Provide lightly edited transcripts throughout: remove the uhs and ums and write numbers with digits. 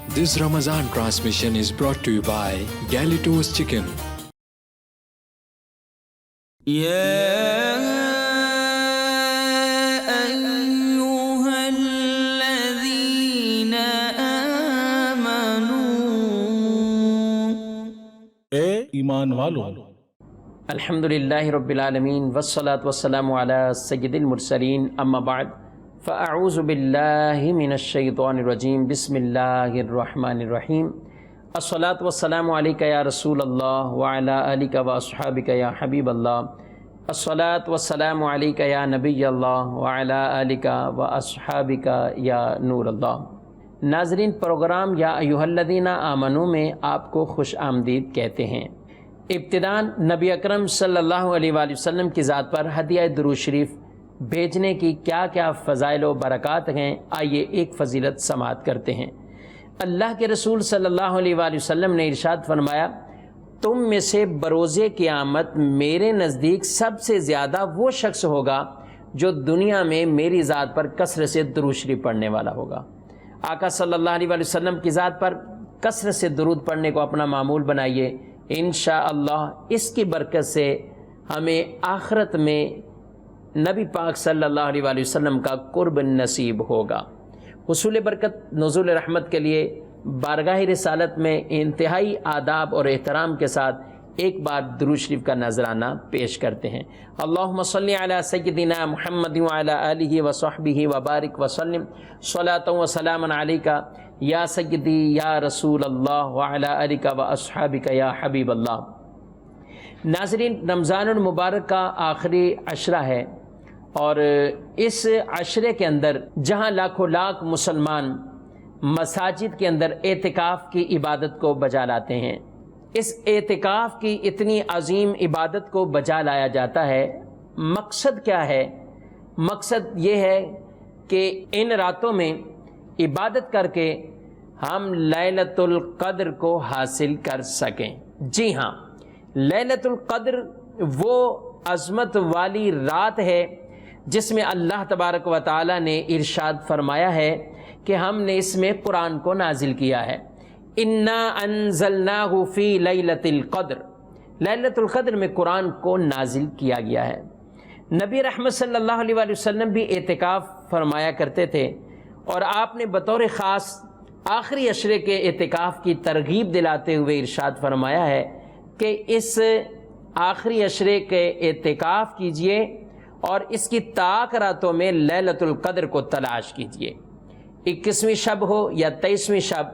This Ramadan transmission is brought to you by Galitos Chicken. ایمان والو، الحمدللہ رب العالمین والصلاة والسلام علی سید المرسلین، اما بعد فاعوذ باللہ من الشیطان الرجیم، بسم اللہ الرحمن الرحیم۔ الصلاة والسلام علیکہ یا رسول اللہ وعلی آلک واصحابک یا حبیب اللہ، الصلاة والسلام علیکہ یا نبی اللہ وعلی آلک واصحابک یا نور اللہ۔ ناظرین، پروگرام یا ایھا الذین آمنوا میں آپ کو خوش آمدید کہتے ہیں۔ ابتداً نبی اکرم صلی اللہ علیہ وآلہ وسلم کی ذات پر ہدیہ درود شریف بھیجنے کی کیا کیا فضائل و برکات ہیں، آئیے ایک فضیلت سماعت کرتے ہیں۔ اللہ کے رسول صلی اللہ علیہ وآلہ وسلم نے ارشاد فرمایا، تم میں سے بروز قیامت میرے نزدیک سب سے زیادہ وہ شخص ہوگا جو دنیا میں میری ذات پر کثرت سے درود شریف پڑھنے والا ہوگا۔ آقا صلی اللہ علیہ وآلہ وسلم کی ذات پر کثرت سے درود پڑھنے کو اپنا معمول بنائیے، انشاءاللہ اس کی برکت سے ہمیں آخرت میں نبی پاک صلی اللہ علیہ وآلہ وسلم کا قرب نصیب ہوگا۔ حصول برکت، نزول رحمت کے لیے بارگاہ رسالت میں انتہائی آداب اور احترام کے ساتھ ایک بار درود شریف کا نذرانہ پیش کرتے ہیں۔ اللہم صلی علی سیدنا محمد وعلی آلہ وصحبہ وبارک وسلم، صلاۃ و سلام علیکہ یا سیدی یا رسول اللہ وعلی آلک واصحابک یا حبیب اللہ۔ ناظرین، رمضان المبارک کا آخری عشرہ ہے، اور اس عشرے کے اندر جہاں لاکھوں لاکھ مسلمان مساجد کے اندر اعتکاف کی عبادت کو بجا لاتے ہیں، اس اعتکاف کی اتنی عظیم عبادت کو بجا لایا جاتا ہے، مقصد کیا ہے؟ مقصد یہ ہے کہ ان راتوں میں عبادت کر کے ہم لیلۃ القدر کو حاصل کر سکیں۔ جی ہاں، لیلۃ القدر وہ عظمت والی رات ہے جس میں اللہ تبارک و تعالی نے ارشاد فرمایا ہے کہ ہم نے اس میں قرآن کو نازل کیا ہے۔ انا انزلناہ فی لیلۃ القدر، لیلۃ القدر میں قرآن کو نازل کیا گیا ہے۔ نبی رحمت صلی اللہ علیہ وآلہ وسلم بھی اعتکاف فرمایا کرتے تھے، اور آپ نے بطور خاص آخری عشرے کے اعتکاف کی ترغیب دلاتے ہوئے ارشاد فرمایا ہے کہ اس آخری عشرے کے اعتکاف کیجئے اور اس کی طاق راتوں میں لیلۃ القدر کو تلاش کیجئے۔ 21ویں شب ہو یا 23ویں شب،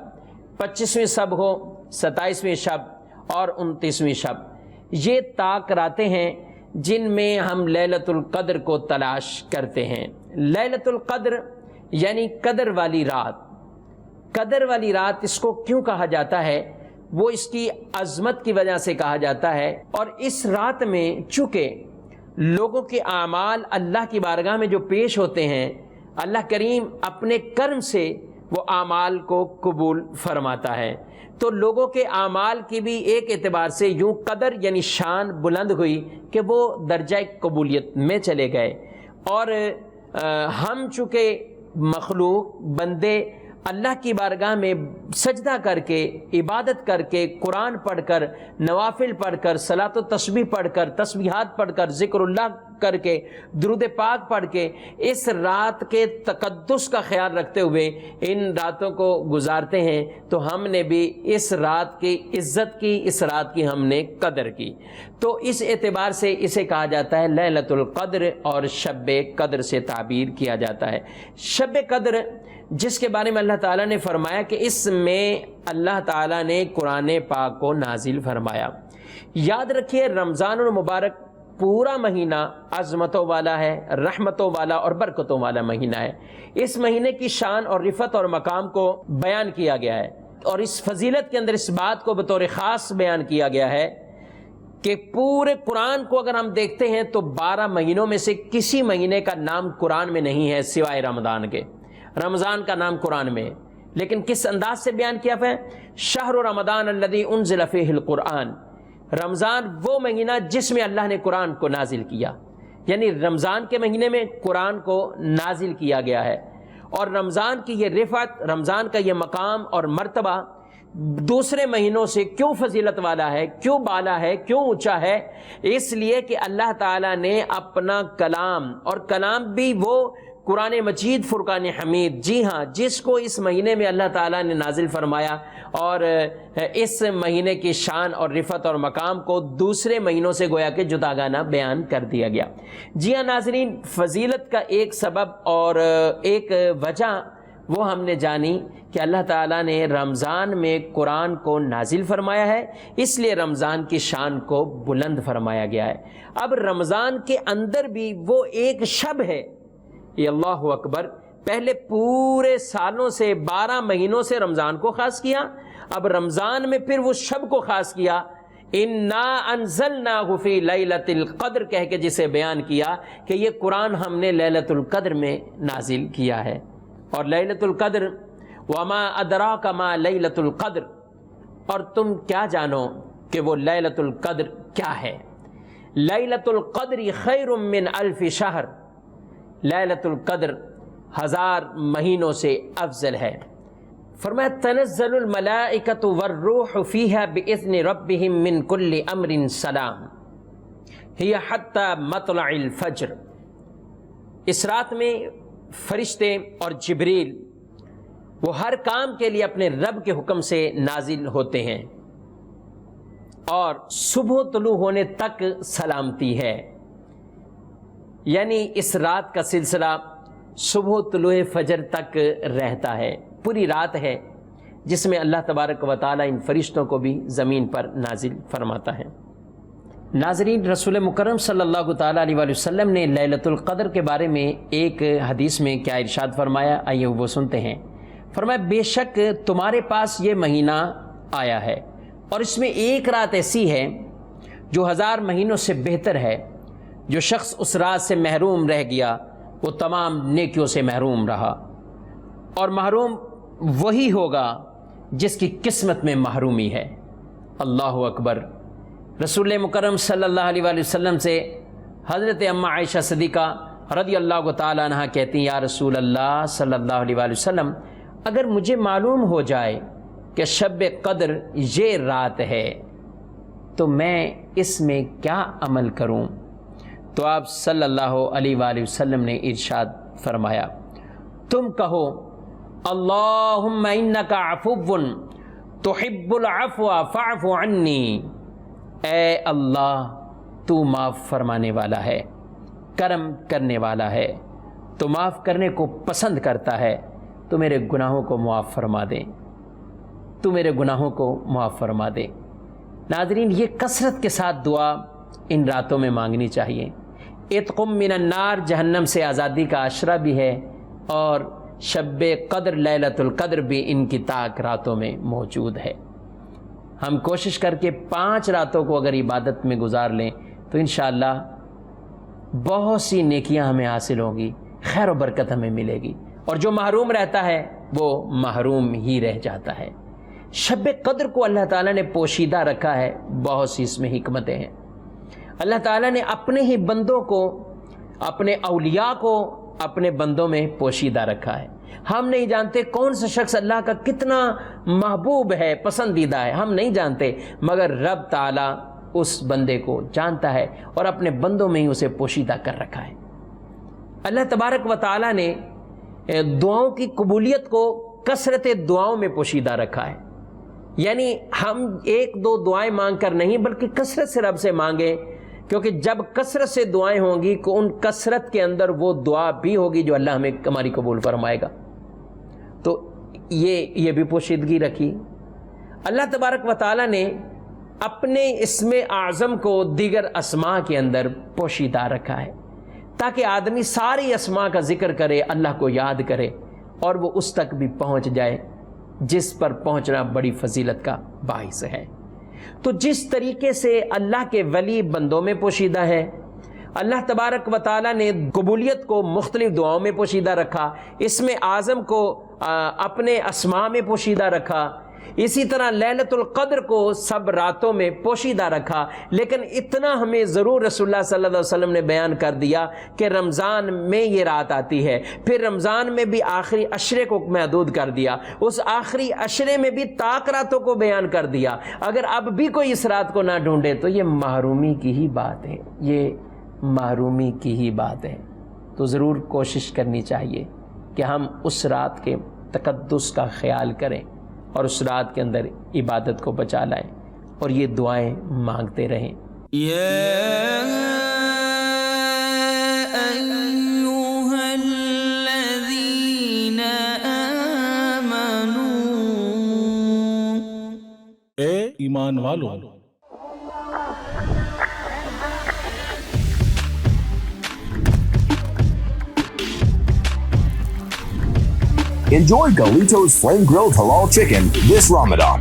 25ویں شب ہو، 27ویں شب اور 29ویں شب، یہ طاق راتیں ہیں جن میں ہم لیلۃ القدر کو تلاش کرتے ہیں۔ لیلۃ القدر یعنی قدر والی رات۔ قدر والی رات اس کو کیوں کہا جاتا ہے؟ وہ اس کی عظمت کی وجہ سے کہا جاتا ہے، اور اس رات میں چونکہ لوگوں کے اعمال اللہ کی بارگاہ میں جو پیش ہوتے ہیں، اللہ کریم اپنے کرم سے وہ اعمال کو قبول فرماتا ہے، تو لوگوں کے اعمال کی بھی ایک اعتبار سے یوں قدر یعنی شان بلند ہوئی کہ وہ درجہ قبولیت میں چلے گئے۔ اور ہم چونکہ مخلوق بندے اللہ کی بارگاہ میں سجدہ کر کے، عبادت کر کے، قرآن پڑھ کر، نوافل پڑھ کر، صلاۃ و تسبیح پڑھ کر، تسبیحات پڑھ کر، ذکر اللہ کر کے، درود پاک پڑھ کے، اس رات کے تقدس کا خیال رکھتے ہوئے ان راتوں کو گزارتے ہیں، تو ہم نے بھی اس رات کی عزت کی، اس رات کی ہم نے قدر کی۔ تو اس اعتبار سے اسے کہا جاتا ہے لیلۃ القدر، اور شب قدر سے تعبیر کیا جاتا ہے۔ شب قدر جس کے بارے میں اللہ تعالیٰ نے فرمایا کہ اس میں اللہ تعالیٰ نے قرآن پاک کو نازل فرمایا۔ یاد رکھیے، رمضان المبارک پورا مہینہ عظمتوں والا ہے، رحمتوں والا اور برکتوں والا مہینہ ہے۔ اس مہینے کی شان اور رفعت اور مقام کو بیان کیا گیا ہے، اور اس فضیلت کے اندر اس بات کو بطور خاص بیان کیا گیا ہے کہ پورے قرآن کو اگر ہم دیکھتے ہیں تو 12 مہینوں میں سے کسی مہینے کا نام قرآن میں نہیں ہے سوائے رمضان کے۔ رمضان کا نام قرآن میں، لیکن کس انداز سے بیان کیا ہے؟ شہر رمضان الذی انزل فیہ القرآن، رمضان وہ مہینہ جس میں اللہ نے قرآن کو نازل کیا، یعنی رمضان کے مہینے میں قرآن کو نازل کیا گیا ہے۔ اور رمضان کی یہ رفعت، رمضان کا یہ مقام اور مرتبہ دوسرے مہینوں سے کیوں فضیلت والا ہے، کیوں بالا ہے، کیوں اونچا ہے؟ اس لیے کہ اللہ تعالیٰ نے اپنا کلام، اور کلام بھی وہ قرآن مجید فرقان حمید، جی ہاں، جس کو اس مہینے میں اللہ تعالیٰ نے نازل فرمایا، اور اس مہینے کی شان اور رفعت اور مقام کو دوسرے مہینوں سے گویا کہ جداگانہ بیان کر دیا گیا۔ جی ہاں ناظرین، فضیلت کا ایک سبب اور ایک وجہ وہ ہم نے جانی کہ اللہ تعالیٰ نے رمضان میں قرآن کو نازل فرمایا ہے، اس لیے رمضان کی شان کو بلند فرمایا گیا ہے۔ اب رمضان کے اندر بھی وہ ایک شب ہے، یہ اللہ اکبر، پہلے پورے سالوں سے 12 مہینوں سے رمضان کو خاص کیا، اب رمضان میں پھر وہ شب کو خاص کیا، انا انزلناہ فی لیلۃ القدر کہہ کے جسے بیان کیا کہ یہ قرآن ہم نے لیلۃ القدر میں نازل کیا ہے۔ اور لیلۃ القدر، وما ادراک ما لیلۃ القدر، اور تم کیا جانو کہ وہ لیلۃ القدر کیا ہے؟ لیلۃ القدر خیر من الف شہر، لیلۃ القدر 1000 مہینوں سے افضل ہے۔ فرمایا تنزل الملائکۃ والروح فیہا باذن ربہم من کل امر سلام ہی حتی مطلع الفجر۔ اس رات میں فرشتے اور جبریل وہ ہر کام کے لیے اپنے رب کے حکم سے نازل ہوتے ہیں، اور صبح طلوع ہونے تک سلامتی ہے، یعنی اس رات کا سلسلہ صبح طلوع فجر تک رہتا ہے، پوری رات ہے جس میں اللہ تبارک و تعالیٰ ان فرشتوں کو بھی زمین پر نازل فرماتا ہے۔ ناظرین، رسول مکرم صلی اللہ تعالیٰ علیہ وآلہ وسلم نے لیلۃ القدر کے بارے میں ایک حدیث میں کیا ارشاد فرمایا، آئیے وہ سنتے ہیں۔ فرمایا بے شک تمہارے پاس یہ مہینہ آیا ہے، اور اس میں ایک رات ایسی ہے جو 1000 مہینوں سے بہتر ہے۔ جو شخص اس رات سے محروم رہ گیا وہ تمام نیکیوں سے محروم رہا، اور محروم وہی ہوگا جس کی قسمت میں محرومی ہے۔ اللہ اکبر۔ رسول مکرم صلی اللہ علیہ وآلہ وسلم سے حضرت اماں عائشہ صدیقہ رضی اللہ تعالیٰ عنہ کہتی ہیں، یا رسول اللہ صلی اللہ علیہ وآلہ وسلم، اگر مجھے معلوم ہو جائے کہ شب قدر یہ رات ہے تو میں اس میں کیا عمل کروں؟ تو آپ صلی اللہ علیہ وآلہ وسلم نے ارشاد فرمایا، تم کہو اللہم انکا عفو تحب العفو فاعف عنی، اے اللہ تو معاف فرمانے والا ہے، کرم کرنے والا ہے، تو معاف کرنے کو پسند کرتا ہے، تو میرے گناہوں کو معاف فرما دے، تو میرے گناہوں کو معاف فرما دے۔ ناظرین، یہ کثرت کے ساتھ دعا ان راتوں میں مانگنی چاہیے۔ عتق من النار، جہنم سے آزادی کا عشرہ بھی ہے، اور شب قدر لیلۃ القدر بھی ان کی طاق راتوں میں موجود ہے۔ ہم کوشش کر کے 5 راتوں کو اگر عبادت میں گزار لیں تو انشاءاللہ بہت سی نیکیاں ہمیں حاصل ہوں گی، خیر و برکت ہمیں ملے گی، اور جو محروم رہتا ہے وہ محروم ہی رہ جاتا ہے۔ شب قدر کو اللہ تعالیٰ نے پوشیدہ رکھا ہے، بہت سی اس میں حکمتیں ہیں۔ اللہ تعالیٰ نے اپنے ہی بندوں کو، اپنے اولیاء کو اپنے بندوں میں پوشیدہ رکھا ہے۔ ہم نہیں جانتے کون سا شخص اللہ کا کتنا محبوب ہے، پسندیدہ ہے، ہم نہیں جانتے، مگر رب تعالیٰ اس بندے کو جانتا ہے اور اپنے بندوں میں ہی اسے پوشیدہ کر رکھا ہے۔ اللہ تبارک و تعالیٰ نے دعاؤں کی قبولیت کو کثرت دعاؤں میں پوشیدہ رکھا ہے، یعنی ہم 1-2 دعائیں مانگ کر نہیں بلکہ کثرت سے رب سے مانگیں، کیونکہ جب کثرت سے دعائیں ہوں گی تو ان کثرت کے اندر وہ دعا بھی ہوگی جو اللہ ہمیں ہماری قبول فرمائے گا۔ تو یہ بھی پوشیدگی رکھی۔ اللہ تبارک و تعالیٰ نے اپنے اسم اعظم کو دیگر اسماء کے اندر پوشیدہ رکھا ہے، تاکہ آدمی ساری اسماء کا ذکر کرے، اللہ کو یاد کرے، اور وہ اس تک بھی پہنچ جائے جس پر پہنچنا بڑی فضیلت کا باعث ہے۔ تو جس طریقے سے اللہ کے ولی بندوں میں پوشیدہ ہے، اللہ تبارک و تعالیٰ نے قبولیت کو مختلف دعاؤں میں پوشیدہ رکھا، اسم اعظم کو اپنے اسماء میں پوشیدہ رکھا، اسی طرح لیلۃ القدر کو سب راتوں میں پوشیدہ رکھا، لیکن اتنا ہمیں ضرور رسول اللہ صلی اللہ علیہ وسلم نے بیان کر دیا کہ رمضان میں یہ رات آتی ہے، پھر رمضان میں بھی آخری عشرے کو محدود کر دیا، اس آخری عشرے میں بھی طاق راتوں کو بیان کر دیا۔ اگر اب بھی کوئی اس رات کو نہ ڈھونڈے تو یہ محرومی کی ہی بات ہے، یہ محرومی کی ہی بات ہے۔ تو ضرور کوشش کرنی چاہیے کہ ہم اس رات کے تقدس کا خیال کریں اور اس رات کے اندر عبادت کو بچا لائیں اور یہ دعائیں مانگتے رہیں۔ اے ایمان والو، Enjoy Galito's flame-grilled halal chicken this Ramadan.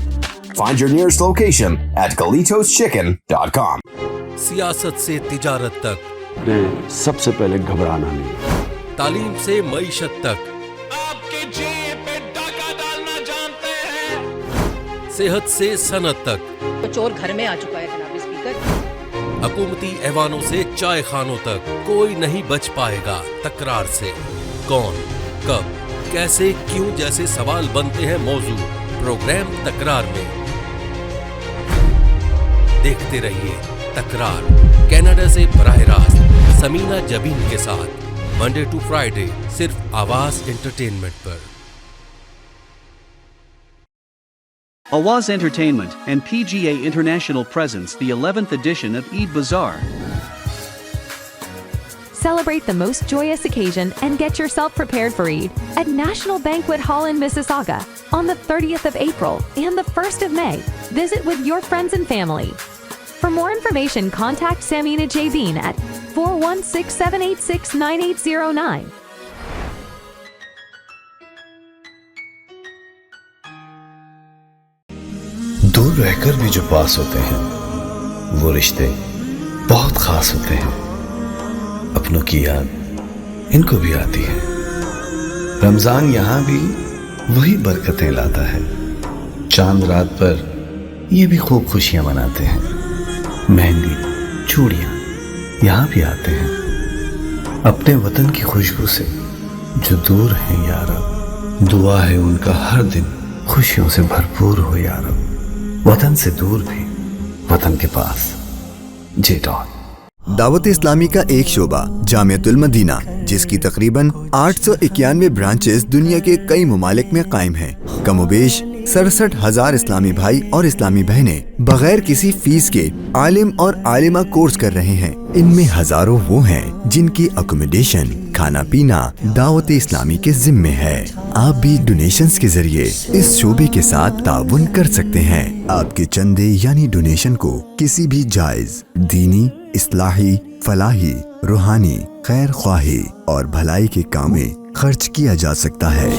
Find your nearest location at GalitosChicken.com. سیاست سے تجارت تک، سب سے پہلے گھبرانا نہیں، تعلیم سے معیشت تک، آپ کی جیب پہ ڈاکہ ڈالنا جانتے ہیں، صحت سے صنعت تک، چور گھر میں آ چکا ہے جناب اسپیکر۔ حکومتی ایوانوں سے چائے خانوں تک، کوئی نہیں بچ پائے گا تکرار سے۔ کون، کب، کیسے، کیوں جیسے سوال بنتے ہیں موضوع پروگرام تکرار میں۔ دیکھتے رہیے تکرار، کینیڈا سے براہ راست سمینہ جبین کے ساتھ، منڈے ٹو فرائیڈے، صرف آواز entertainment per. Awaz Entertainment and PGA International presents the 11th edition of Eid Bazaar. Celebrate the most joyous occasion and get yourself prepared for Eid at National Banquet Hall in Mississauga on the 30th of April and the 1st of May. Visit with your friends and family. For more information, contact Samina Jabin at 416-786-9809. دور رہ کر بھی جو پاس ہوتے ہیں وہ رشتے بہت خاص ہوتے ہیں، اپنوں کی یاد ان کو بھی آتی ہے۔ رمضان یہاں بھی وہی برکتیں لاتا ہے، چاند رات پر یہ بھی خوب خوشیاں مناتے ہیں، مہندی چوڑیاں یہاں بھی آتے ہیں، اپنے وطن کی خوشبو سے جو دور ہیں یا رب، دعا ہے ان کا ہر دن خوشیوں سے بھرپور ہو یا رب، وطن سے دور بھی وطن کے پاس۔ جے ڈان دعوت اسلامی کا ایک شعبہ جامعۃ المدینہ، جس کی تقریباً 891 برانچز دنیا کے کئی ممالک میں قائم ہیں، کم و بیش 67,000 اسلامی بھائی اور اسلامی بہنیں بغیر کسی فیس کے عالم اور عالمہ کورس کر رہے ہیں۔ ان میں ہزاروں وہ ہیں جن کی اکوموڈیشن، کھانا پینا دعوت اسلامی کے ذمے ہے۔ آپ بھی ڈونیشنز کے ذریعے اس شعبے کے ساتھ تعاون کر سکتے ہیں۔ آپ کے چندے یعنی ڈونیشن کو کسی بھی جائز، دینی، اصلاحی، فلاحی، روحانی، خیر خواہی اور بھلائی کے کام میں خرچ کیا جا سکتا ہے۔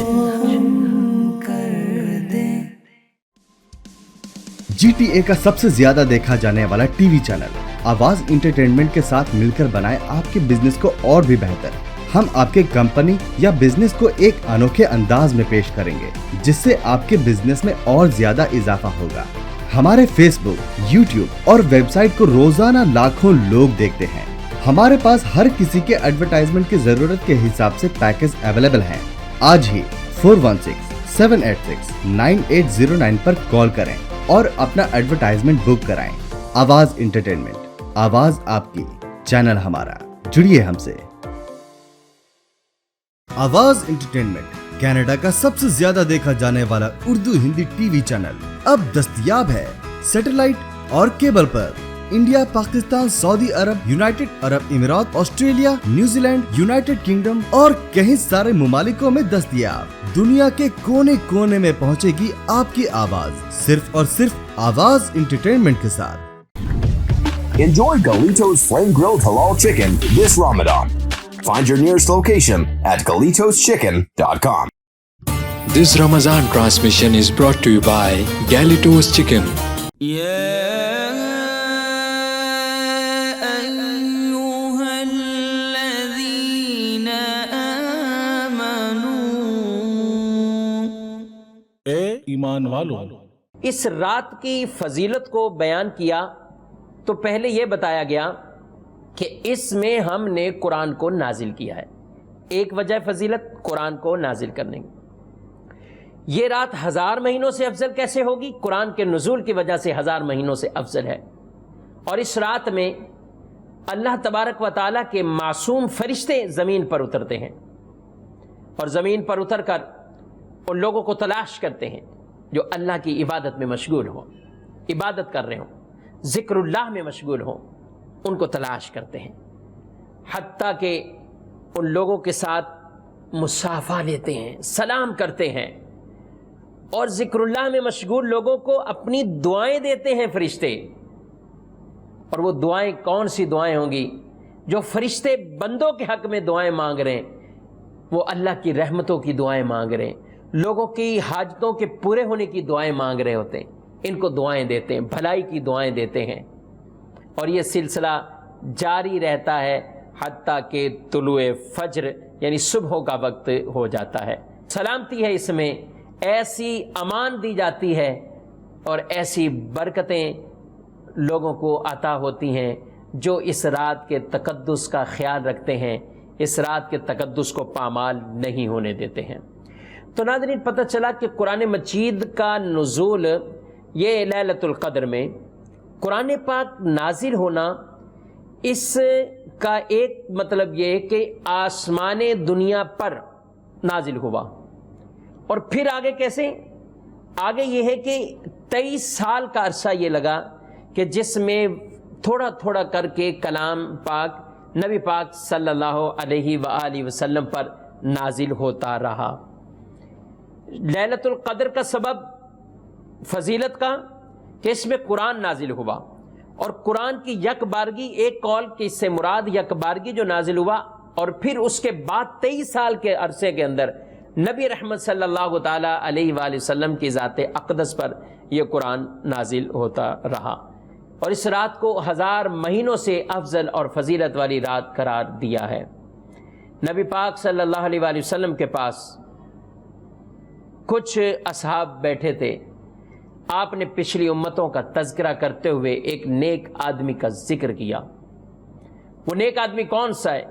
جی ٹی اے کا سب سے زیادہ دیکھا جانے والا ٹی وی چینل آواز انٹرٹینمنٹ کے ساتھ مل کر بنائے آپ کے بزنس کو اور بھی بہتر۔ ہم آپ کے کمپنی یا بزنس کو ایک انوکھے انداز میں پیش کریں گے جس سے آپ کے بزنس میں اور زیادہ اضافہ ہوگا۔ ہمارے فیس بک، یوٹیوب اور ویب سائٹ کو روزانہ لاکھوں لوگ دیکھتے ہیں۔ ہمارے پاس ہر کسی کے ایڈورٹائزمنٹ کی ضرورت کے حساب سے پیکج اویلیبل ہیں۔ آج ہی 416-786-9809 پر کال کریں اور اپنا ایڈورٹائزمنٹ بک کرائیں۔ آواز انٹرٹینمنٹ، آواز آپ کی، چینل ہمارا، جڑیے ہم سے۔ آواز انٹرٹینمنٹ کینیڈا کا سب سے زیادہ دیکھا جانے والا Urdu Hindi T V channel اب دستیاب ہے سیٹلائٹ اور کیبل پر۔ انڈیا، پاکستان، سعودی عرب، یونائٹڈ عرب امارات، Australia, New Zealand, United kingdom اور کئی سارے ممالکوں میں دستیاب۔ دنیا کے کونے کونے میں پہنچے گی آپ کی آواز، صرف اور صرف آواز انٹرٹینمنٹ کے ساتھ۔ Enjoy Galito's flame-grilled halal chicken this Ramadan. Find your nearest location at GalitosChicken.com. This Ramadan transmission is brought to you by Galitos Chicken. اے ایمان والو، اس رات کی فضیلت کو بیان کیا تو پہلے یہ بتایا گیا کہ اس میں ہم نے قرآن کو نازل کیا ہے. ایک وجہ فضیلت قرآن کو نازل کرنے کی. یہ رات 1000 مہینوں سے افضل کیسے ہوگی؟ قرآن کے نزول کی وجہ سے 1000 مہینوں سے افضل ہے. اور اس رات میں اللہ تبارک و تعالیٰ کے معصوم فرشتے زمین پر اترتے ہیں اور زمین پر اتر کر ان لوگوں کو تلاش کرتے ہیں جو اللہ کی عبادت میں مشغول ہوں، عبادت کر رہے ہوں، ذکر اللہ میں مشغول ہوں، ان کو تلاش کرتے ہیں، حتیٰ کہ ان لوگوں کے ساتھ مصافحہ لیتے ہیں، سلام کرتے ہیں، اور ذکر اللہ میں مشغول لوگوں کو اپنی دعائیں دیتے ہیں فرشتے. اور وہ دعائیں کون سی دعائیں ہوں گی؟ جو فرشتے بندوں کے حق میں دعائیں مانگ رہے ہیں، وہ اللہ کی رحمتوں کی دعائیں مانگ رہے ہیں، لوگوں کی حاجتوں کے پورے ہونے کی دعائیں مانگ رہے ہوتے ہیں. ان کو دعائیں دیتے ہیں، بھلائی کی دعائیں دیتے ہیں، اور یہ سلسلہ جاری رہتا ہے حتیٰ کہ طلوع فجر یعنی صبح کا وقت ہو جاتا ہے. سلامتی ہے اس میں، ایسی امان دی جاتی ہے اور ایسی برکتیں لوگوں کو عطا ہوتی ہیں جو اس رات کے تقدس کا خیال رکھتے ہیں، اس رات کے تقدس کو پامال نہیں ہونے دیتے ہیں. تو ناظرین، پتہ چلا کہ قرآن مجید کا نزول یہ لیلۃ القدر میں قرآن پاک نازل ہونا، اس کا ایک مطلب یہ کہ آسمان دنیا پر نازل ہوا. اور پھر آگے کیسے؟ آگے یہ ہے کہ 23 سال کا عرصہ یہ لگا کہ جس میں تھوڑا تھوڑا کر کے کلام پاک نبی پاک صلی اللہ علیہ وآلہ وسلم پر نازل ہوتا رہا. لیلۃ القدر کا سبب فضیلت کا کہ اس میں قرآن نازل ہوا، اور قرآن کی یک بارگی، ایک قول کہ اس سے مراد یک بارگی جو نازل ہوا، اور پھر اس کے بعد 23 سال کے عرصے کے اندر نبی رحمت صلی اللہ تعالی علیہ وآلہ وسلم کی ذات اقدس پر یہ قرآن نازل ہوتا رہا. اور اس رات کو 1000 مہینوں سے افضل اور فضیلت والی رات قرار دیا ہے. نبی پاک صلی اللہ علیہ وآلہ وسلم کے پاس کچھ اصحاب بیٹھے تھے. آپ نے پچھلی امتوں کا تذکرہ کرتے ہوئے ایک نیک آدمی کا ذکر کیا. وہ نیک آدمی کون سا ہے؟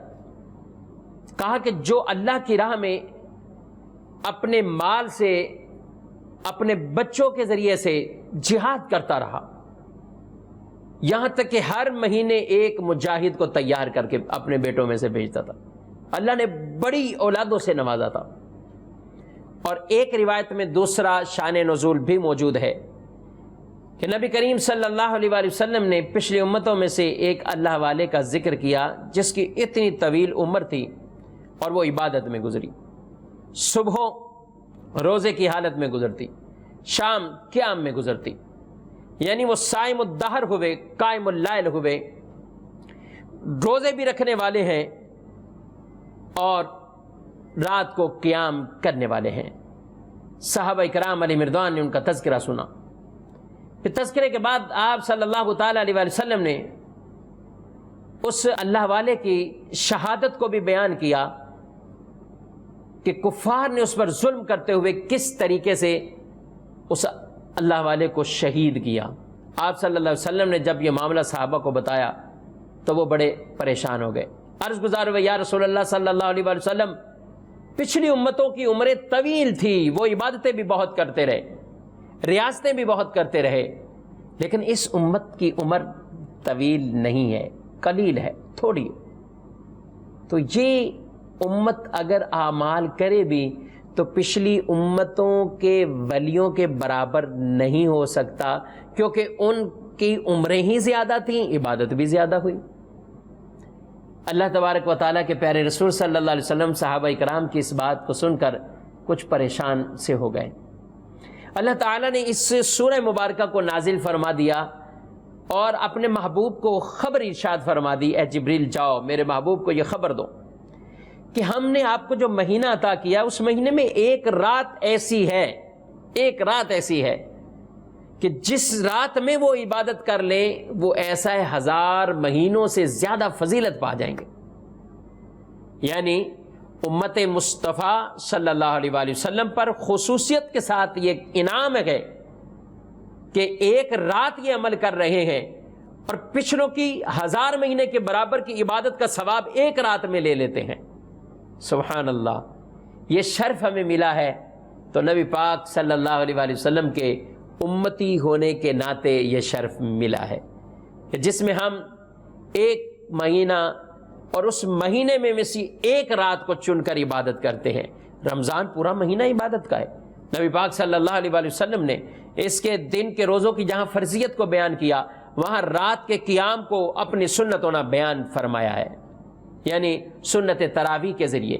کہا کہ جو اللہ کی راہ میں اپنے مال سے، اپنے بچوں کے ذریعے سے جہاد کرتا رہا، یہاں تک کہ ہر مہینے ایک مجاہد کو تیار کر کے اپنے بیٹوں میں سے بھیجتا تھا. اللہ نے بڑی اولادوں سے نوازا تھا. اور ایک روایت میں دوسرا شان نزول بھی موجود ہے کہ نبی کریم صلی اللہ علیہ وآلہ وسلم نے پچھلی امتوں میں سے ایک اللہ والے کا ذکر کیا جس کی اتنی طویل عمر تھی اور وہ عبادت میں گزری. صبح روزے کی حالت میں گزرتی، شام قیام میں گزرتی، یعنی وہ صائم الدہر ہوئے، قائم اللیل ہوئے، روزے بھی رکھنے والے ہیں اور رات کو قیام کرنے والے ہیں. صحابہ کرام علیہ رضوان نے ان کا تذکرہ سنا. پھر تذکرے کے بعد آپ صلی اللہ تعالی علیہ وآلہ وسلم نے اس اللہ والے کی شہادت کو بھی بیان کیا کہ کفار نے اس پر ظلم کرتے ہوئے کس طریقے سے اس اللہ والے کو شہید کیا. آپ صلی اللہ علیہ وسلم نے جب یہ معاملہ صحابہ کو بتایا تو وہ بڑے پریشان ہو گئے. عرض گزار ہوئے، یا رسول اللہ صلی اللہ علیہ وآلہ وسلم، پچھلی امتوں کی عمریں طویل تھی، وہ عبادتیں بھی بہت کرتے رہے، ریاستیں بھی بہت کرتے رہے، لیکن اس امت کی عمر طویل نہیں ہے، قلیل ہے، تھوڑی. تو یہ امت اگر اعمال کرے بھی تو پچھلی امتوں کے ولیوں کے برابر نہیں ہو سکتا، کیونکہ ان کی عمریں ہی زیادہ تھیں، عبادت بھی زیادہ ہوئی. اللہ تبارک و تعالیٰ کے پیارے رسول صلی اللہ علیہ وسلم صحابہ کرام کی اس بات کو سن کر کچھ پریشان سے ہو گئے. اللہ تعالیٰ نے اس سورہ مبارکہ کو نازل فرما دیا اور اپنے محبوب کو خبر ارشاد فرما دی، اے جبریل جاؤ میرے محبوب کو یہ خبر دو کہ ہم نے آپ کو جو مہینہ عطا کیا اس مہینے میں ایک رات ایسی ہے کہ جس رات میں وہ عبادت کر لیں وہ ایسا ہے 1000 مہینوں سے زیادہ فضیلت پا جائیں گے. یعنی امت مصطفیٰ صلی اللہ علیہ وآلہ وسلم پر خصوصیت کے ساتھ یہ انعام ہے کہ ایک رات یہ عمل کر رہے ہیں اور پچھلوں کی 1000 مہینے کے برابر کی عبادت کا ثواب ایک رات میں لے لیتے ہیں. سبحان اللہ. یہ شرف ہمیں ملا ہے تو نبی پاک صلی اللہ علیہ وآلہ وسلم کے امتی ہونے کے ناطے یہ شرف ملا ہے کہ جس میں ہم ایک مہینہ اور اس مہینے میں سے ایک رات کو چن کر عبادت کرتے ہیں. رمضان پورا مہینہ عبادت کا ہے. نبی پاک صلی اللہ علیہ وآلہ وسلم نے اس کے دن کے روزوں کی جہاں فرضیت کو بیان کیا وہاں رات کے قیام کو اپنی سنت ہونا بیان فرمایا ہے. یعنی سنت تراویح کے ذریعے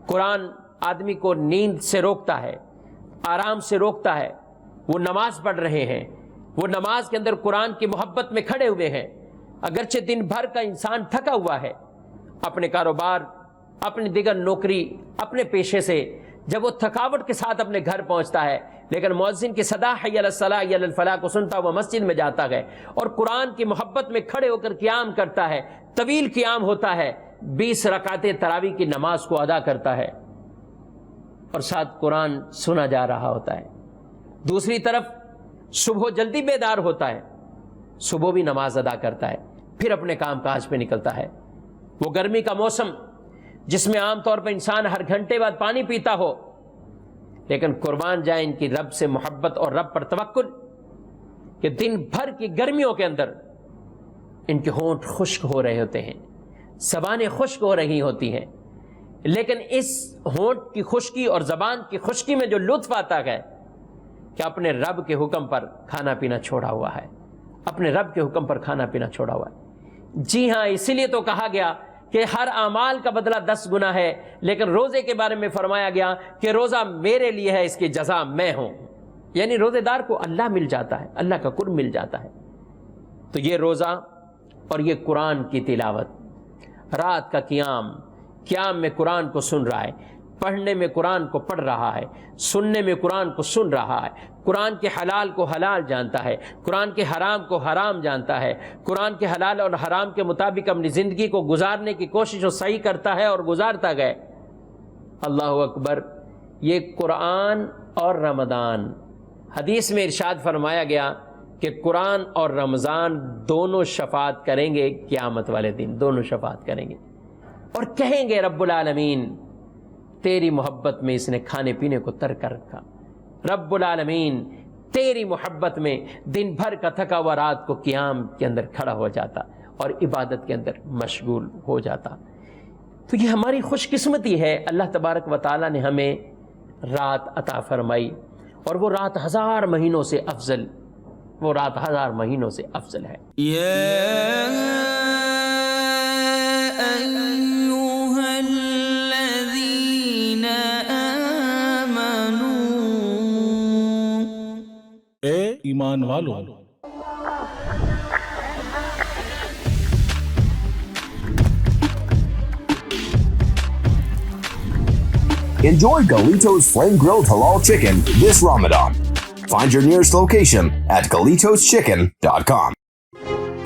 قرآن آدمی کو نیند سے روکتا ہے، آرام سے روکتا ہے. وہ نماز پڑھ رہے ہیں، وہ نماز کے اندر قرآن کی محبت میں کھڑے ہوئے ہیں. اگرچہ دن بھر کا انسان تھکا ہوا ہے اپنے کاروبار، اپنی دیگر نوکری، اپنے پیشے سے، جب وہ تھکاوٹ کے ساتھ اپنے گھر پہنچتا ہے لیکن مؤذن کی صدا حی علی الصلاۃ حی علی الفلاح کو سنتا وہ مسجد میں جاتا ہے اور قرآن کی محبت میں کھڑے ہو کر قیام کرتا ہے. طویل قیام ہوتا ہے، 20 رکعتیں تراویح کی نماز کو ادا کرتا ہے اور ساتھ قرآن سنا جا رہا ہوتا ہے. دوسری طرف صبح جلدی بیدار ہوتا ہے، صبح بھی نماز ادا کرتا ہے، پھر اپنے کام کاج پہ نکلتا ہے. وہ گرمی کا موسم جس میں عام طور پر انسان ہر گھنٹے بعد پانی پیتا ہو، لیکن قربان جائیں ان کی رب سے محبت اور رب پر توکل کہ دن بھر کی گرمیوں کے اندر ان کے ہونٹ خشک ہو رہے ہوتے ہیں، زبانیں خشک ہو رہی ہوتی ہیں، لیکن اس ہونٹ کی خشکی اور زبان کی خشکی میں جو لطف آتا ہے کہ اپنے رب کے حکم پر کھانا پینا چھوڑا ہوا ہے، اپنے رب کے حکم پر کھانا پینا چھوڑا ہوا ہے. جی ہاں، اسی لیے تو کہا گیا کہ ہر اعمال کا بدلہ 10 گنا ہے، لیکن روزے کے بارے میں فرمایا گیا کہ روزہ میرے لیے ہے، اس کی جزا میں ہوں. یعنی روزے دار کو اللہ مل جاتا ہے، اللہ کا قرب مل جاتا ہے. تو یہ روزہ اور یہ قرآن کی تلاوت، رات کا قیام میں قرآن کو سن رہا ہے، پڑھنے میں قرآن کو پڑھ رہا ہے، سننے میں قرآن کو سن رہا ہے، قرآن کے حلال کو حلال جانتا ہے، قرآن کے حرام کو حرام جانتا ہے، قرآن کے حلال اور حرام کے مطابق اپنی زندگی کو گزارنے کی کوشش اور صحیح کرتا ہے اور گزارتا گئے. اللہ اکبر. یہ قرآن اور رمضان، حدیث میں ارشاد فرمایا گیا کہ قرآن اور رمضان دونوں شفاعت کریں گے قیامت والے دن، دونوں شفاعت کریں گے اور کہیں گے رب العالمین تیری محبت میں اس نے کھانے پینے کو ترک کر رکھا. رب العالمین تیری محبت میں دن بھر کا تھکا ہوا رات کو قیام کے اندر کھڑا ہو جاتا اور عبادت کے اندر مشغول ہو جاتا. تو یہ ہماری خوش قسمتی ہے. اللہ تبارک و تعالیٰ نے ہمیں رات عطا فرمائی اور وہ رات 1000 مہینوں سے افضل، وہ رات 1000 مہینوں سے افضل ہے. اے ایمان والوں، Enjoy Galito's flame-grilled halal chicken this Ramadan. Find your nearest location at GalitosChicken.com.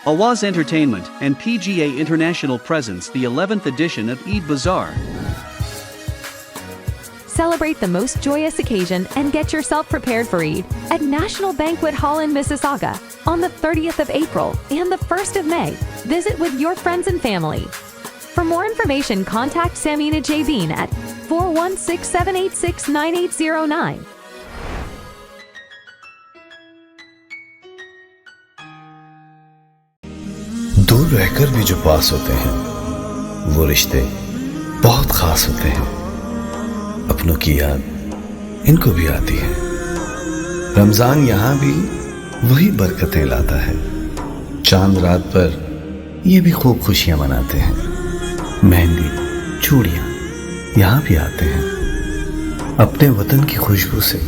Awaz Entertainment and PGA International presents the 11th edition of Eid Bazaar. Celebrate the most joyous occasion and get yourself prepared for Eid at National Banquet Hall in Mississauga on the 30th of April and the 1st of May. Visit with your friends and family. For more information, contact Samina Jabin at 416-786-9809. دور رہ کر بھی جو پاس ہوتے ہیں وہ رشتے بہت خاص ہوتے ہیں. اپنوں کی یاد ان کو بھی آتی ہے. رمضان یہاں بھی وہی برکتیں لاتا ہے. چاند رات پر یہ بھی خوب خوشیاں مناتے ہیں. مہندی، چوڑیاں یہاں بھی آتے ہیں اپنے وطن کی خوشبو سے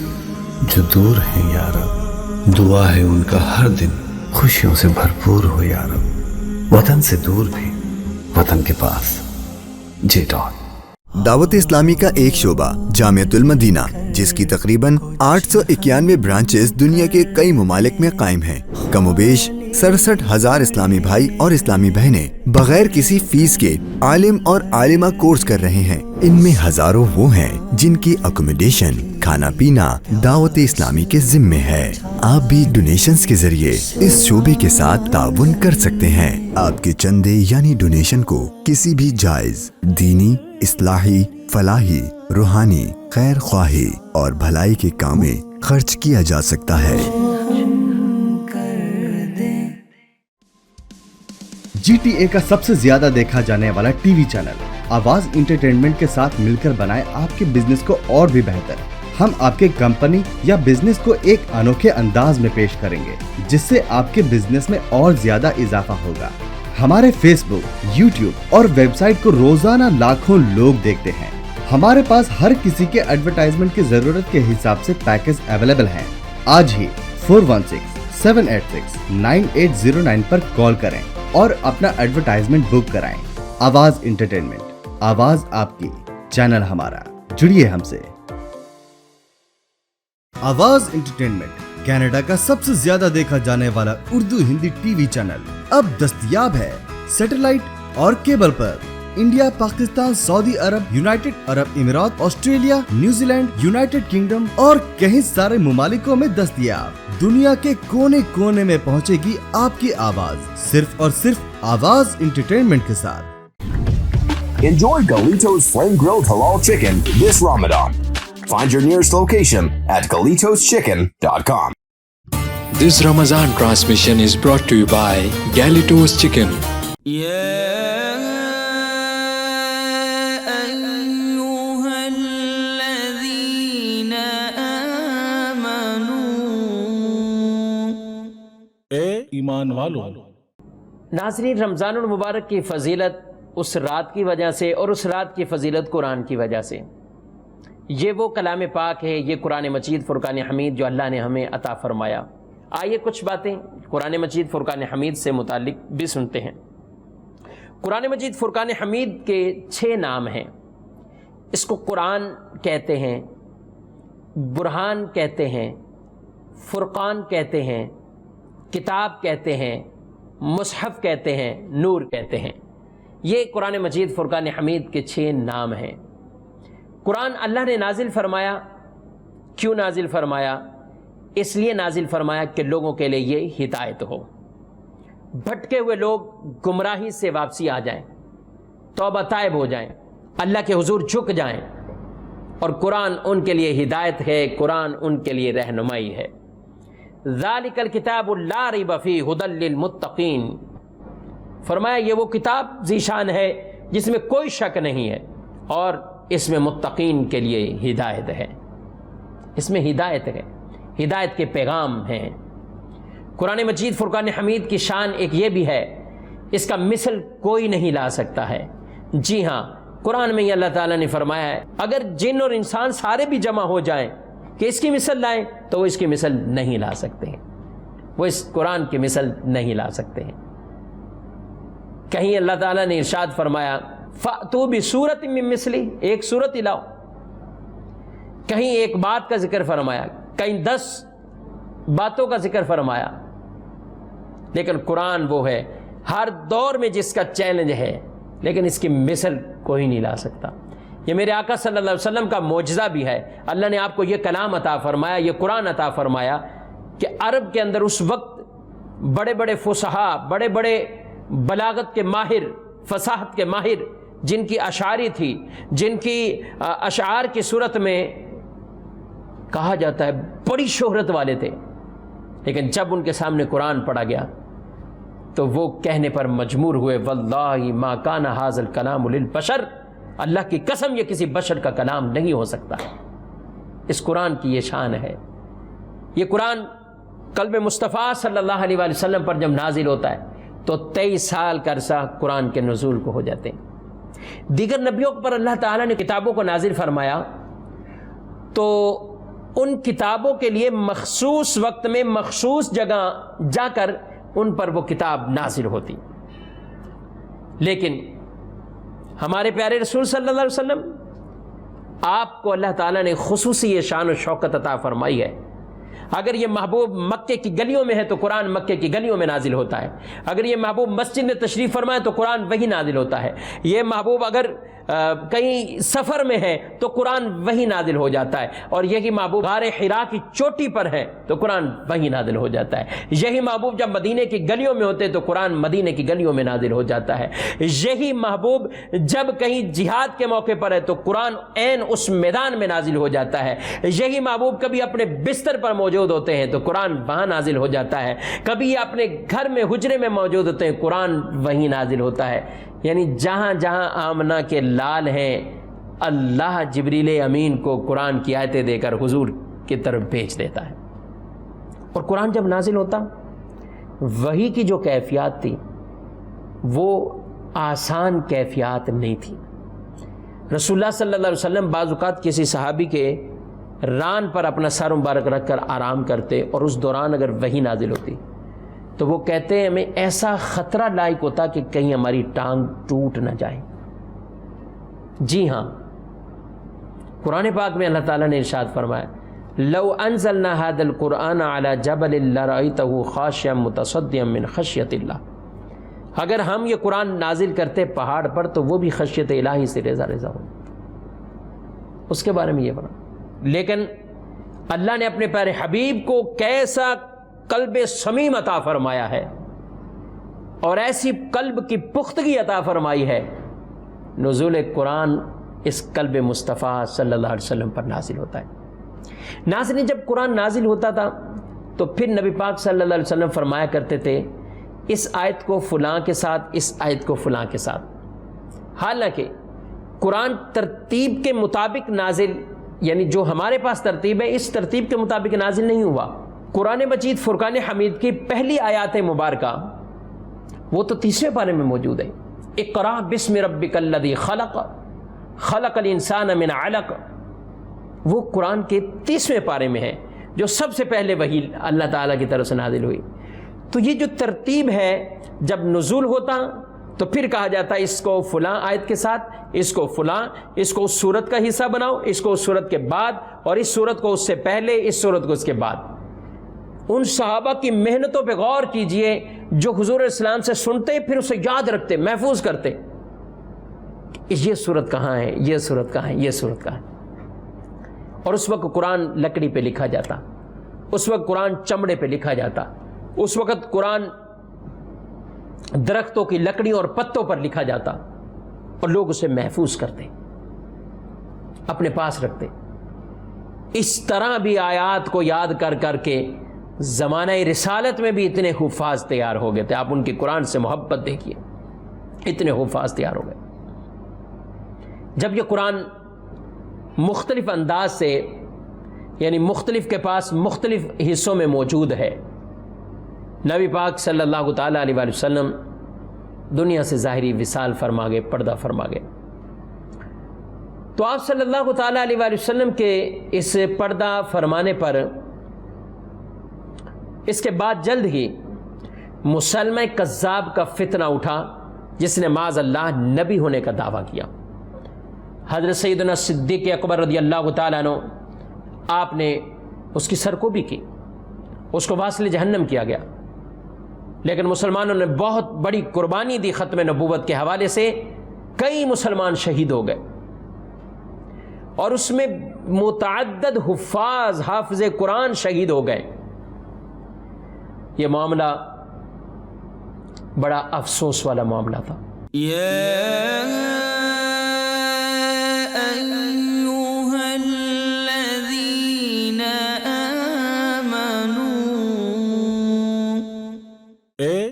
جو دور ہیں یا رب. دعا ہے ان کا ہر دن خوشیوں سے بھرپور ہو یا رب. وطن سے دور بھی وطن کے پاس. جے ڈاٹ. دعوت اسلامی کا ایک شعبہ جامعۃ المدینہ، جس کی تقریباً 891 برانچز دنیا کے کئی ممالک میں قائم ہیں. کم و بیش 67,000 اسلامی بھائی اور اسلامی بہنیں بغیر کسی فیس کے عالم اور عالمہ کورس کر رہے ہیں. ان میں ہزاروں وہ ہیں جن کی اکوموڈیشن، کھانا پینا دعوت اسلامی کے ذمے ہے. آپ بھی ڈونیشنز کے ذریعے اس شعبے کے ساتھ تعاون کر سکتے ہیں. آپ کے چندے یعنی ڈونیشن کو کسی بھی جائز دینی، اصلاحی، فلاحی، روحانی، خیر خواہی اور بھلائی کے کام میں خرچ کیا جا سکتا ہے. جی ٹی اے کا سب سے زیادہ دیکھا جانے والا ٹی وی چینل آواز انٹرٹینمنٹ کے ساتھ مل کر بنائے آپ کے بزنس کو اور بھی بہتر. ہم آپ کے کمپنی یا بزنس کو ایک انوکھے انداز میں پیش کریں گے جس سے آپ کے بزنس میں اور زیادہ اضافہ ہوگا. ہمارے فیس بک، یوٹیوب اور ویب سائٹ کو روزانہ لاکھوں لوگ دیکھتے ہیں. ہمارے پاس ہر کسی کے ایڈورٹائزمنٹ کی ضرورت کے حساب سے پیکج اویلیبل ہیں. آج ہی 416-786-9809 پر کال کریں اور اپنا ایڈورٹائزمنٹ بک کرائیں. آواز انٹرٹینمنٹ، آواز آپ کی، چینل ہمارا. جڑیے ہم سے. آواز انٹرٹینمنٹ کینیڈا کا سب سے زیادہ دیکھا جانے والا Urdu Hindi T V channel اب دستیاب ہے سیٹلائٹ اور کیبل پر. انڈیا، پاکستان، سعودی عرب، یونائٹڈ عرب امارات، Australia, New Zealand, United kingdom اور کئی سارے ممالکوں میں دستیاب. دنیا کے کونے کونے میں پہنچے گی آپ کی آواز صرف اور صرف آواز انٹرٹینمنٹ کے ساتھ. Enjoy Galito's Flame Grilled Halal Chicken this Ramadan. Find your nearest location at GalitosChicken.com. This Ramadan transmission is brought to you by Galitos Chicken. ایمان والوں. ناظرین، رمضان المبارک کی فضیلت اس رات کی وجہ سے اور اس رات کی فضیلت قرآن کی وجہ سے. یہ وہ کلام پاک ہے، یہ قرآن مجید فرقان حمید جو اللہ نے ہمیں عطا فرمایا. آئیے کچھ باتیں قرآن مجید فرقان حمید سے متعلق بھی سنتے ہیں. قرآن مجید فرقان حمید کے 6 نام ہیں. اس کو قرآن کہتے ہیں، برہان کہتے ہیں، فرقان کہتے ہیں، کتاب کہتے ہیں، مصحف کہتے ہیں، نور کہتے ہیں. یہ قرآن مجید فرقان حمید کے 6 نام ہیں. قرآن اللہ نے نازل فرمایا. کیوں نازل فرمایا؟ اس لیے نازل فرمایا کہ لوگوں کے لیے یہ ہدایت ہو. بھٹکے ہوئے لوگ گمراہی سے واپسی آ جائیں، توبہ طائب ہو جائیں، اللہ کے حضور جھک جائیں، اور قرآن ان کے لیے ہدایت ہے، قرآن ان کے لیے رہنمائی ہے. ذالک الکتاب لا ریب فیہ ھدی للمتقین. فرمایا یہ وہ کتاب ذیشان ہے جس میں کوئی شک نہیں ہے اور اس میں متقین کے لیے ہدایت ہے. اس میں ہدایت ہے، ہدایت کے پیغام ہیں. قرآن مجید فرقان حمید کی شان ایک یہ بھی ہے، اس کا مثل کوئی نہیں لا سکتا ہے. جی ہاں، قرآن میں یہ اللہ تعالیٰ نے فرمایا ہے اگر جن اور انسان سارے بھی جمع ہو جائیں کہ اس کی مثل لائیں تو وہ اس کی مثل نہیں لا سکتے ہیں. وہ اس قرآن کی مثل نہیں لا سکتے ہیں. کہیں اللہ تعالیٰ نے ارشاد فرمایا فَأْتُوا بِسُورَةٍ مِّن مِّثْلِهِ، ایک سورت لاؤ. کہیں ایک بات کا ذکر فرمایا، کہیں 10 باتوں کا ذکر فرمایا. لیکن قرآن وہ ہے ہر دور میں جس کا چیلنج ہے، لیکن اس کی مثل کوئی نہیں لا سکتا. یہ میرے آقا صلی اللہ علیہ وسلم کا معجزہ بھی ہے. اللہ نے آپ کو یہ کلام عطا فرمایا، یہ قرآن عطا فرمایا کہ عرب کے اندر اس وقت بڑے بڑے فصحاء، بڑے بڑے بلاغت کے ماہر، فصاحت کے ماہر، جن کی اشعاری تھی، جن کی اشعار کی صورت میں کہا جاتا ہے بڑی شہرت والے تھے، لیکن جب ان کے سامنے قرآن پڑھا گیا تو وہ کہنے پر مجبور ہوئے واللہ ما کان ھذا الکلام للبشر، اللہ کی قسم یہ کسی بشر کا کلام نہیں ہو سکتا. اس قرآن کی یہ شان ہے. یہ قرآن قلب مصطفیٰ صلی اللہ علیہ وسلم پر جب نازل ہوتا ہے تو 23 سال کا عرصہ قرآن کے نزول کو ہو جاتے ہیں۔ دیگر نبیوں پر اللہ تعالیٰ نے کتابوں کو نازل فرمایا تو ان کتابوں کے لیے مخصوص وقت میں مخصوص جگہ جا کر ان پر وہ کتاب نازل ہوتی، لیکن ہمارے پیارے رسول صلی اللہ علیہ وسلم آپ کو اللہ تعالیٰ نے خصوصی یہ شان و شوکت عطا فرمائی ہے۔ اگر یہ محبوب مکے کی گلیوں میں ہے تو قرآن مکے کی گلیوں میں نازل ہوتا ہے، اگر یہ محبوب مسجد میں تشریف فرمائے تو قرآن وہی نازل ہوتا ہے، یہ محبوب اگر کہیں سفر میں ہے تو قرآن وہی نازل ہو جاتا ہے، اور یہی محبوب غار حرا کی چوٹی پر ہے تو قرآن وہی نازل ہو جاتا ہے، یہی محبوب جب مدینے کی گلیوں میں ہوتے تو قرآن مدینے کی گلیوں میں نازل ہو جاتا ہے، یہی محبوب جب کہیں جہاد کے موقع پر ہے تو قرآن عین اس میدان میں نازل ہو جاتا ہے، یہی محبوب کبھی اپنے بستر پر موجود ہوتے ہیں تو قرآن وہاں نازل ہو جاتا ہے، کبھی اپنے گھر میں حجرے میں موجود ہوتے ہیں قرآن وہی نازل ہوتا ہے۔ یعنی جہاں جہاں آمنہ کے لال ہیں اللہ جبریل امین کو قرآن کی آیتیں دے کر حضور کی طرف بھیج دیتا ہے۔ اور قرآن جب نازل ہوتا وہی کی جو کیفیات تھی وہ آسان کیفیات نہیں تھی۔ رسول اللہ صلی اللہ علیہ وسلم بعض اوقات کسی صحابی کے ران پر اپنا سر مبارک رکھ کر آرام کرتے، اور اس دوران اگر وہی نازل ہوتی تو وہ کہتے ہیں ہمیں ایسا خطرہ لاحق ہوتا کہ کہیں ہماری ٹانگ ٹوٹ نہ جائے۔ جی ہاں، قرآن پاک میں اللہ تعالیٰ نے ارشاد فرمایا لو انزلنا هذا القرآن على جبل لرأيته خاشعا متصدعا من خشیت اللہ، اگر ہم یہ قرآن نازل کرتے پہاڑ پر تو وہ بھی خشیت الہی سے ریزہ ریزہ ہو۔ اس کے بارے میں یہ فرمایا، لیکن اللہ نے اپنے پیارے حبیب کو کیسا قلب سمیم عطا فرمایا ہے اور ایسی قلب کی پختگی عطا فرمائی ہے، نزول قرآن اس قلب مصطفیٰ صلی اللہ علیہ وسلم پر نازل ہوتا ہے۔ ناظرین، جب قرآن نازل ہوتا تھا تو پھر نبی پاک صلی اللہ علیہ وسلم فرمایا کرتے تھے اس آیت کو فلاں کے ساتھ، اس آیت کو فلاں کے ساتھ۔ حالانکہ قرآن ترتیب کے مطابق نازل، یعنی جو ہمارے پاس ترتیب ہے اس ترتیب کے مطابق نازل نہیں ہوا۔ قرآن مجید فرقان حمید کی پہلی آیات مبارکہ وہ تو 30ویں پارے میں موجود ہے، اقرأ بسم ربک الذی خلق خلق الانسان من علق، وہ قرآن کے 30ویں پارے میں ہے جو سب سے پہلے وحی اللہ تعالیٰ کی طرف سے نازل ہوئی۔ تو یہ جو ترتیب ہے، جب نزول ہوتا تو پھر کہا جاتا ہے اس کو فلاں آیت کے ساتھ، اس کو فلاں، اس کو اس سورت کا حصہ بناؤ، اس کو اس سورت کے بعد، اور اس سورت کو اس سے پہلے، اس سورت کو اس کے بعد۔ ان صحابہ کی محنتوں پہ غور کیجئے جو حضور اسلام سے سنتے پھر اسے یاد رکھتے، محفوظ کرتے، یہ سورت کہاں ہے، یہ سورت کہاں ہے، یہ سورت کہاں ہے۔ اور اس وقت قرآن لکڑی پہ لکھا جاتا، اس وقت قرآن چمڑے پہ لکھا جاتا، اس وقت قرآن درختوں کی لکڑی اور پتوں پر لکھا جاتا، اور لوگ اسے محفوظ کرتے، اپنے پاس رکھتے۔ اس طرح بھی آیات کو یاد کر کر کے زمانہ رسالت میں بھی اتنے حفاظ تیار ہو گئے تھے۔ آپ ان کی قرآن سے محبت دیکھیے، اتنے حفاظ تیار ہو گئے۔ جب یہ قرآن مختلف انداز سے، یعنی مختلف کے پاس مختلف حصوں میں موجود ہے، نبی پاک صلی اللہ تعالیٰ علیہ وآلہ وسلم دنیا سے ظاہری وصال فرما گئے، پردہ فرما گئے، تو آپ صلی اللہ تعالیٰ علیہ وآلہ وسلم کے اس پردہ فرمانے پر اس کے بعد جلد ہی مسلمہ کذاب کا فتنہ اٹھا، جس نے معاذ اللہ نبی ہونے کا دعویٰ کیا۔ حضرت سیدنا صدیق اکبر رضی اللہ تعالیٰ عنہ، آپ نے اس کی سرکوبی کی، اس کو واصل جہنم کیا گیا، لیکن مسلمانوں نے بہت بڑی قربانی دی ختم نبوت کے حوالے سے، کئی مسلمان شہید ہو گئے، اور اس میں متعدد حافظ قرآن شہید ہو گئے۔ یہ معاملہ بڑا افسوس والا معاملہ تھا۔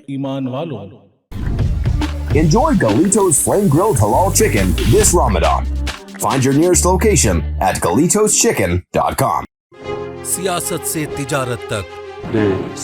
ایمان والو، Enjoy Galito's Flame Grilled Halal Chicken this Ramadan. Find your nearest location at GalitosChicken.com. سیاست سے تجارت تک نے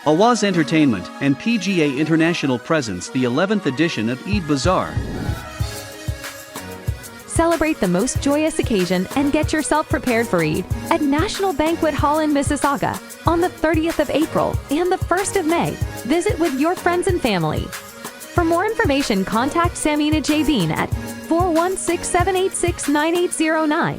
Awaz Entertainment and PGA International presents the 11th edition of Eid Bazaar. Celebrate the most joyous occasion and get yourself prepared for Eid at National Banquet Hall in Mississauga on the 30th of April and the 1st of May. Visit with your friends and family. For more information, contact Samina Jabin at 416-786-9809.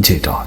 J-Talk।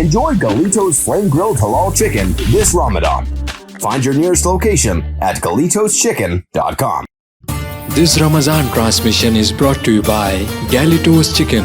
Enjoy Galito's flame-grilled halal chicken this Ramadan. Find your nearest location at GalitosChicken.com. This Ramadan transmission is brought to you by Galito's Chicken.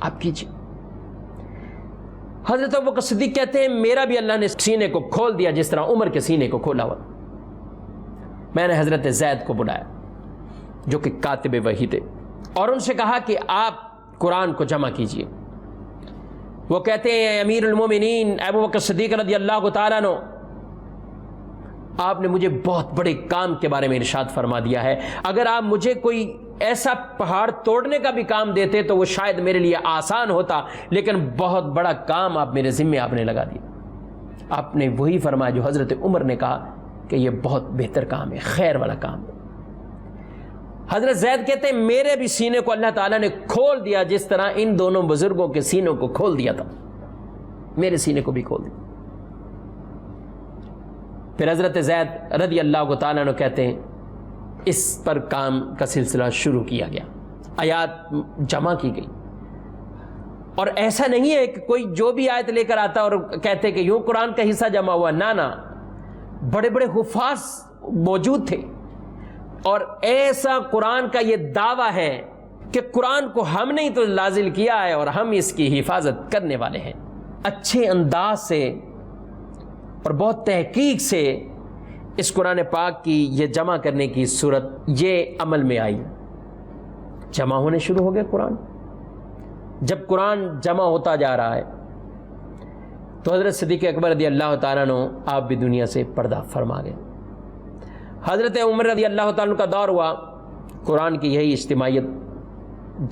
آپ کیجیے. حضرت ابوبکر صدیق کہتے ہیں میرا بھی اللہ نے سینے کو کھول دیا جس طرح عمر کے سینے کو کھولا ہوا. میں نے حضرت زید کو بلایا جو کہ کاتب وحی تھے اور ان سے کہا کہ آپ قرآن کو جمع کیجیے. وہ کہتے ہیں امیر المومنین ابوبکر صدیق رضی اللہ تعالیٰ عنہ، آپ نے مجھے بہت بڑے کام کے بارے میں ارشاد فرما دیا ہے. اگر آپ مجھے کوئی ایسا پہاڑ توڑنے کا بھی کام دیتے تو وہ شاید میرے لیے آسان ہوتا، لیکن بہت بڑا کام آپ میرے ذمے آپ نے لگا دیا. آپ نے وہی فرمایا جو حضرت عمر نے کہا کہ یہ بہت بہتر کام ہے، خیر والا کام ہے. حضرت زید کہتے ہیں میرے بھی سینے کو اللہ تعالیٰ نے کھول دیا جس طرح ان دونوں بزرگوں کے سینوں کو کھول دیا تھا، میرے سینے کو بھی کھول دیا. پھر حضرت زید رضی اللہ تعالیٰ عنہ کہتے ہیں اس پر کام کا سلسلہ شروع کیا گیا، آیات جمع کی گئی. اور ایسا نہیں ہے کہ کوئی جو بھی آیت لے کر آتا اور کہتے کہ یوں قرآن کا حصہ جمع ہوا، نہ بڑے بڑے حفاظ موجود تھے. اور ایسا قرآن کا یہ دعویٰ ہے کہ قرآن کو ہم نے تو نازل کیا ہے اور ہم اس کی حفاظت کرنے والے ہیں. اچھے انداز سے اور بہت تحقیق سے اس قرآن پاک کی یہ جمع کرنے کی صورت یہ عمل میں آئی. جمع ہونے شروع ہو گئے قرآن. جب قرآن جمع ہوتا جا رہا ہے تو حضرت صدیق اکبر رضی اللہ تعالیٰ عنہ آپ بھی دنیا سے پردہ فرما گئے. حضرت عمر رضی اللہ تعالیٰ عنہ کا دور ہوا، قرآن کی یہی اجتماعیت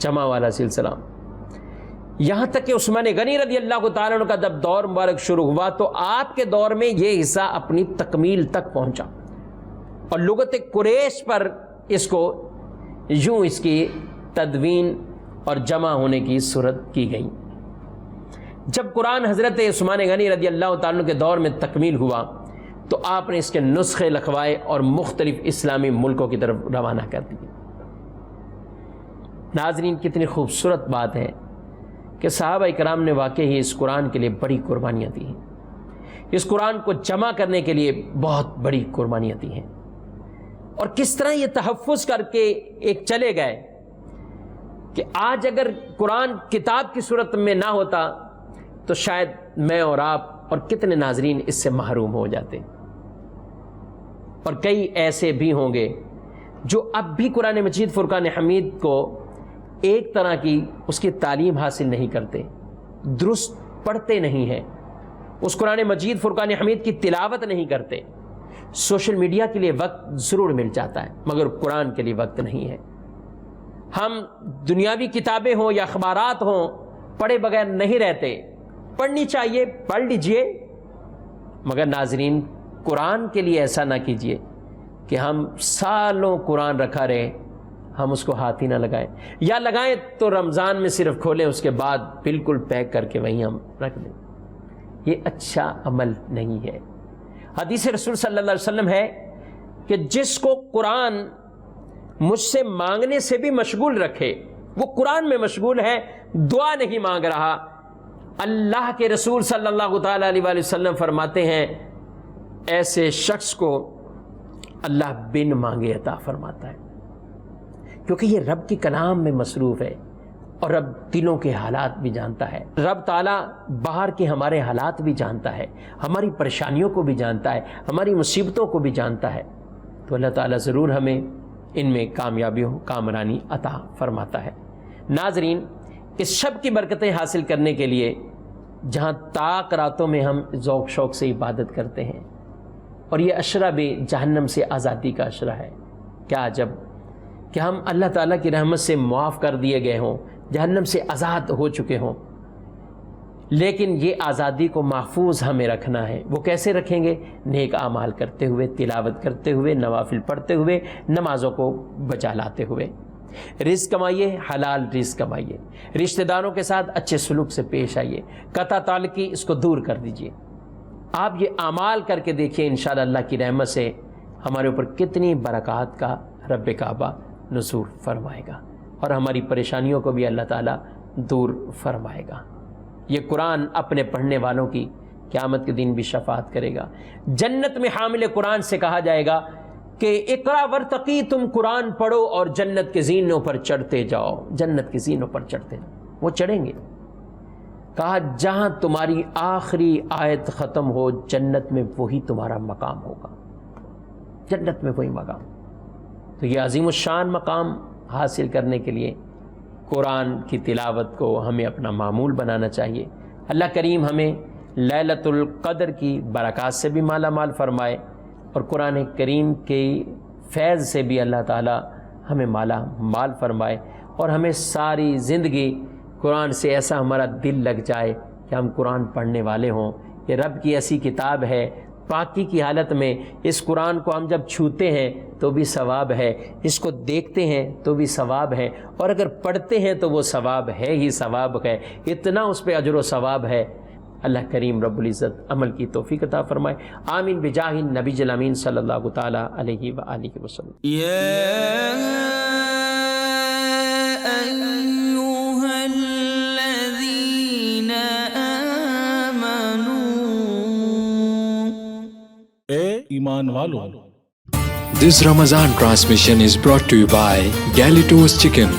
جمع والا سلسلہ. یہاں تک کہ عثمان غنی رضی اللہ تعالیٰ عنہ کا جب دور مبارک شروع ہوا تو آپ کے دور میں یہ حصہ اپنی تکمیل تک پہنچا اور لغت قریش پر اس کو یوں اس کی تدوین اور جمع ہونے کی صورت کی گئی. جب قرآن حضرت عثمان غنی رضی اللہ تعالیٰ عنہ کے دور میں تکمیل ہوا تو آپ نے اس کے نسخے لکھوائے اور مختلف اسلامی ملکوں کی طرف روانہ کر دیے. ناظرین، کتنی خوبصورت بات ہے کہ صحابہ اکرام نے واقعی اس قرآن کے لیے بڑی قربانیاں دی ہیں. اس قرآن کو جمع کرنے کے لیے بہت بڑی قربانیاں دی ہیں. اور کس طرح یہ تحفظ کر کے ایک چلے گئے کہ آج اگر قرآن کتاب کی صورت میں نہ ہوتا تو شاید میں اور آپ اور کتنے ناظرین اس سے محروم ہو جاتے. اور کئی ایسے بھی ہوں گے جو اب بھی قرآن مجید فرقان حمید کو ایک طرح کی اس کی تعلیم حاصل نہیں کرتے، درست پڑھتے نہیں ہیں، اس قرآن مجید فرقان حمید کی تلاوت نہیں کرتے. سوشل میڈیا کے لیے وقت ضرور مل جاتا ہے مگر قرآن کے لیے وقت نہیں ہے. ہم دنیاوی کتابیں ہوں یا اخبارات ہوں پڑھے بغیر نہیں رہتے. پڑھنی چاہیے، پڑھ لیجئے، مگر ناظرین قرآن کے لیے ایسا نہ کیجئے کہ ہم سالوں قرآن رکھا رہے، ہم اس کو ہاتھ ہی نہ لگائیں، یا لگائیں تو رمضان میں صرف کھولیں اس کے بعد بالکل پیک کر کے وہیں ہم رکھ دیں. یہ اچھا عمل نہیں ہے. حدیث رسول صلی اللہ علیہ وسلم ہے کہ جس کو قرآن مجھ سے مانگنے سے بھی مشغول رکھے، وہ قرآن میں مشغول ہے، دعا نہیں مانگ رہا. اللہ کے رسول صلی اللہ تعالیٰ علیہ وآلہ وسلم فرماتے ہیں ایسے شخص کو اللہ بن مانگے عطا فرماتا ہے، کیونکہ یہ رب کی کلام میں مصروف ہے اور رب دلوں کے حالات بھی جانتا ہے. رب تعالیٰ باہر کے ہمارے حالات بھی جانتا ہے، ہماری پریشانیوں کو بھی جانتا ہے، ہماری مصیبتوں کو بھی جانتا ہے. تو اللہ تعالیٰ ضرور ہمیں ان میں کامیابیوں کامرانی عطا فرماتا ہے. ناظرین، اس شب کی برکتیں حاصل کرنے کے لیے جہاں طاق راتوں میں ہم ذوق شوق سے عبادت کرتے ہیں، اور یہ عشرہ بھی جہنم سے آزادی کا عشرہ ہے. کیا عجب کہ ہم اللہ تعالیٰ کی رحمت سے معاف کر دیے گئے ہوں، جہنم سے آزاد ہو چکے ہوں، لیکن یہ آزادی کو محفوظ ہمیں رکھنا ہے. وہ کیسے رکھیں گے؟ نیک اعمال کرتے ہوئے، تلاوت کرتے ہوئے، نوافل پڑھتے ہوئے، نمازوں کو بچا لاتے ہوئے. رزق کمائیے، حلال رزق کمائیے، رشتہ داروں کے ساتھ اچھے سلوک سے پیش آئیے، قطع تعلقی اس کو دور کر دیجیے. آپ یہ اعمال کر کے دیکھیے، انشاءاللہ اللہ کی رحمت سے ہمارے اوپر کتنی برکات کا رب کعبہ نزول فرمائے گا اور ہماری پریشانیوں کو بھی اللہ تعالیٰ دور فرمائے گا. یہ قرآن اپنے پڑھنے والوں کی قیامت کے دن بھی شفاعت کرے گا. جنت میں حامل قرآن سے کہا جائے گا کہ اقرا ورتقی، تم قرآن پڑھو اور جنت کے زینوں پر چڑھتے جاؤ، جنت کے زینوں پر چڑھتے جاؤ. وہ چڑھیں گے. کہا جہاں تمہاری آخری آیت ختم ہو جنت میں وہی تمہارا مقام ہوگا، جنت میں وہی مقام. تو یہ عظیم الشان مقام حاصل کرنے کے لیے قرآن کی تلاوت کو ہمیں اپنا معمول بنانا چاہیے. اللہ کریم ہمیں لیلۃ القدر کی برکات سے بھی مالا مال فرمائے اور قرآن کریم کے فیض سے بھی اللہ تعالی ہمیں مالا مال فرمائے، اور ہمیں ساری زندگی قرآن سے ایسا ہمارا دل لگ جائے کہ ہم قرآن پڑھنے والے ہوں. یہ رب کی ایسی کتاب ہے، پاکی کی حالت میں اس قرآن کو ہم جب چھوتے ہیں تو بھی ثواب ہے، اس کو دیکھتے ہیں تو بھی ثواب ہے، اور اگر پڑھتے ہیں تو وہ ثواب ہے ہی ثواب ہے، اتنا اس پہ اجر و ثواب ہے. اللہ کریم رب العزت عمل کی توفیق عطا فرمائے. آمین بجاہ النبی الامین صلی اللہ تعالی علیہ وآلہ وسلم. ایمان والو. This Ramadan transmission is brought to you by Galitos Chicken.